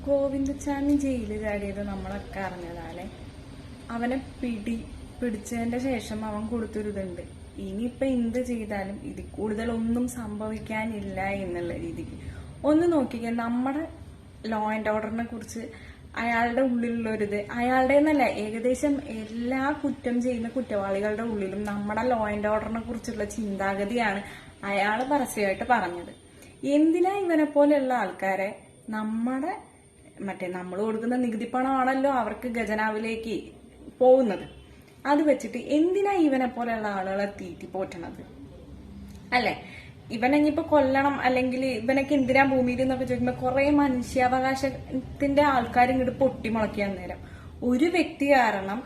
ഗോവിന്ദച്ചാമി ജയിലിൽ ചാടിയത് നമ്മളൊക്കെ അറിഞ്ഞതാണ്. അവനെ പിടിച്ചതിന്റെ ശേഷം അവൻ കൊടുത്തൊരിതുണ്ട്, ഇനിയിപ്പൊ എന്ത് ചെയ്താലും ഇതിൽ കൂടുതൽ ഒന്നും സംഭവിക്കാനില്ല എന്നുള്ള രീതിക്ക്. ഒന്ന് നോക്കിക്കേ, നമ്മുടെ ലോ ആൻഡ് ഓർഡറിനെ കുറിച്ച് അയാളുടെ ഉള്ളിലുള്ളൊരിത്, അയാളുടെ എന്നല്ല, ഏകദേശം എല്ലാ കുറ്റം ചെയ്യുന്ന കുറ്റവാളികളുടെ ഉള്ളിലും നമ്മുടെ ലോ ആൻഡ് ഓർഡറിനെ കുറിച്ചുള്ള ചിന്താഗതിയാണ് അയാൾ പരസ്യമായിട്ട് പറഞ്ഞത്. എന്തിനാ ഇവനെ പോലെയുള്ള ആൾക്കാരെ നമ്മൾ കൊടുക്കുന്ന നികുതി പണമാണല്ലോ അവർക്ക് ഖജനാവിലേക്ക് പോകുന്നത്, അത് വെച്ചിട്ട് എന്തിനാ ഇവനെ പോലെയുള്ള ആളുകളെ തീറ്റി പോറ്റണത് അല്ലെ? ഇവനെങ്ങിപ്പോ കൊല്ലണം അല്ലെങ്കിൽ ഇവനൊക്കെ എന്തിനാ ഭൂമിയിൽ എന്നൊക്കെ ചോദിക്കുമ്പോ കുറെ മനുഷ്യാവകാശത്തിന്റെ ആൾക്കാർ ഇങ്ങോട്ട് പൊട്ടിമുളക്കിയ നേരം ഒരു വ്യക്തി കാരണം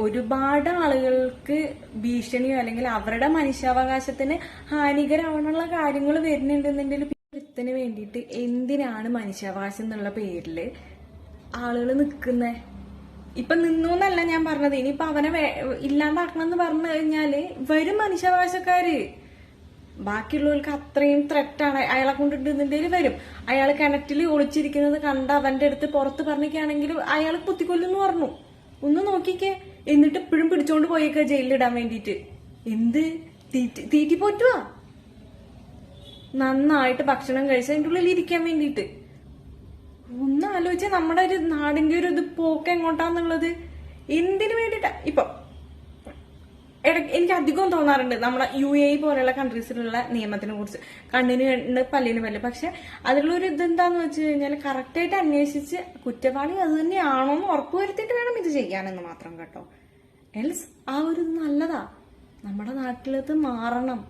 ഒരുപാട് ആളുകൾക്ക് ഭീഷണിയോ അല്ലെങ്കിൽ അവരുടെ മനുഷ്യാവകാശത്തിന് ഹാനികരമാണുള്ള കാര്യങ്ങൾ വരുന്നുണ്ടെന്നുണ്ടെങ്കിൽ ത്തിന് വേണ്ടിയിട്ട് എന്തിനാണ് മനുഷ്യാവകാശം എന്നുള്ള പേരില് ആളുകൾ നിൽക്കുന്നേ? ഇപ്പൊ നിന്നു എന്നല്ല ഞാൻ പറഞ്ഞത്, ഇനിയിപ്പൊ അവനെ ഇല്ലാണ്ടാക്കണം എന്ന് പറഞ്ഞു കഴിഞ്ഞാല് വരും മനുഷ്യാവകാശക്കാര്. ബാക്കിയുള്ളവർക്ക് അത്രയും ത്രെറ്റാണ് അയാളെ കൊണ്ടിട്ടുണ്ടെങ്കിൽ വരും. അയാൾ കിണറ്റിൽ ഒളിച്ചിരിക്കുന്നത് കണ്ട അവന്റെ അടുത്ത് പുറത്ത് പറഞ്ഞിരിക്കുകയാണെങ്കിലും അയാൾ കുത്തിക്കൊല്ലുന്നു പറഞ്ഞു. ഒന്ന് നോക്കിക്കേ, എന്നിട്ട് ഇപ്പോഴും പിടിച്ചോണ്ട് പോയേക്ക ജയിലിലിടാൻ വേണ്ടിട്ട്. എന്ത് തീറ്റി പോറ്റുവാ? നന്നായിട്ട് ഭക്ഷണം കഴിച്ച് അതിൻ്റെ ഉള്ളിൽ ഇരിക്കാൻ വേണ്ടിയിട്ട്. ഒന്ന് ആലോചിച്ചാൽ നമ്മുടെ ഒരു നാടിന്റെ ഒരു ഇത് പോക്ക് എങ്ങോട്ടാന്നുള്ളത്. എന്തിനു വേണ്ടിട്ടാ? ഇപ്പൊ എനിക്ക് അധികം തോന്നാറുണ്ട് നമ്മുടെ UAE പോലെയുള്ള കൺട്രീസിലുള്ള നിയമത്തിനെ കുറിച്ച്. കണ്ണിന് കണ്ണ് പല്ലിന് പല്ല്. പക്ഷെ അതിലുള്ളൊരു ഇതെന്താന്ന് വെച്ച് കഴിഞ്ഞാൽ കറക്റ്റായിട്ട് അന്വേഷിച്ച് കുറ്റവാളി അത് തന്നെയാണോ എന്ന് ഉറപ്പുവരുത്തിയിട്ട് വേണം ഇത് ചെയ്യാനെന്ന് മാത്രം കേട്ടോ. എൽസ് ആ ഒരു നല്ലതാ. നമ്മുടെ നാട്ടിലത് മാറണം.